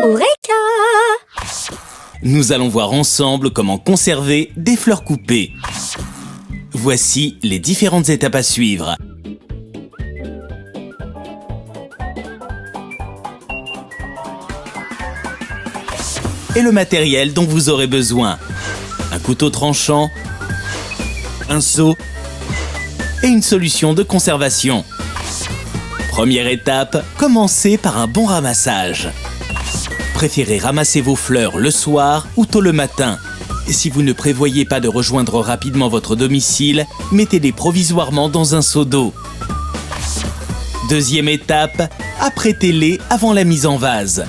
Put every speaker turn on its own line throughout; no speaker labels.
Eureka!
Nous allons voir ensemble comment conserver des fleurs coupées. Voici les différentes étapes à suivre. Et le matériel dont vous aurez besoin. Un couteau tranchant, un seau et une solution de conservation. Première étape, commencez par un bon ramassage. Préférez ramasser vos fleurs le soir ou tôt le matin. Et si vous ne prévoyez pas de rejoindre rapidement votre domicile, mettez-les provisoirement dans un seau d'eau. Deuxième étape, apprêtez-les avant la mise en vase.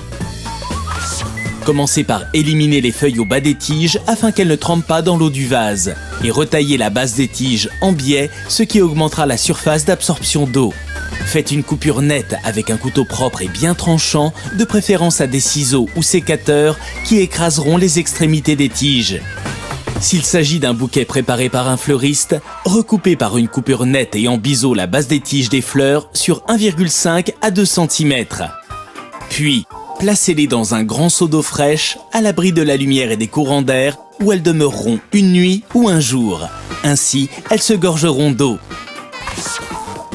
Commencez par éliminer les feuilles au bas des tiges afin qu'elles ne trempent pas dans l'eau du vase et retaillez la base des tiges en biais, ce qui augmentera la surface d'absorption d'eau. Faites une coupure nette avec un couteau propre et bien tranchant, de préférence à des ciseaux ou sécateurs qui écraseront les extrémités des tiges. S'il s'agit d'un bouquet préparé par un fleuriste, recoupez par une coupure nette et en biseau la base des tiges des fleurs sur 1,5 à 2 cm. Puis, placez-les dans un grand seau d'eau fraîche, à l'abri de la lumière et des courants d'air, où elles demeureront une nuit ou un jour. Ainsi, elles se gorgeront d'eau.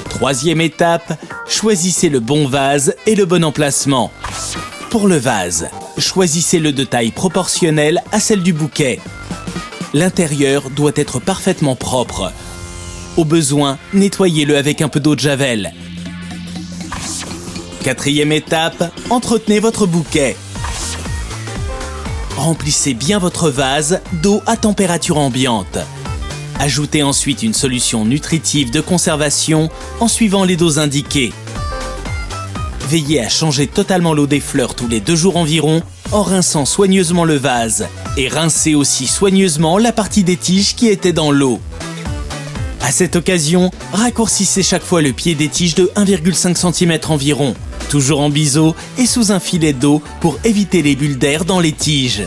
Troisième étape, choisissez le bon vase et le bon emplacement. Pour le vase, choisissez-le de taille proportionnelle à celle du bouquet. L'intérieur doit être parfaitement propre. Au besoin, nettoyez-le avec un peu d'eau de javel. Quatrième étape, entretenez votre bouquet. Remplissez bien votre vase d'eau à température ambiante. Ajoutez ensuite une solution nutritive de conservation en suivant les doses indiquées. Veillez à changer totalement l'eau des fleurs tous les 2 jours environ en rinçant soigneusement le vase et rincez aussi soigneusement la partie des tiges qui était dans l'eau. À cette occasion, raccourcissez chaque fois le pied des tiges de 1,5 cm environ, toujours en biseau et sous un filet d'eau pour éviter les bulles d'air dans les tiges.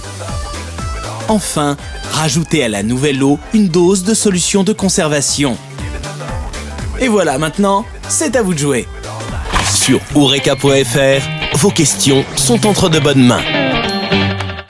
Enfin, rajoutez à la nouvelle eau une dose de solution de conservation. Et voilà, maintenant, c'est à vous de jouer.
Sur Eureka.fr, vos questions sont entre de bonnes mains.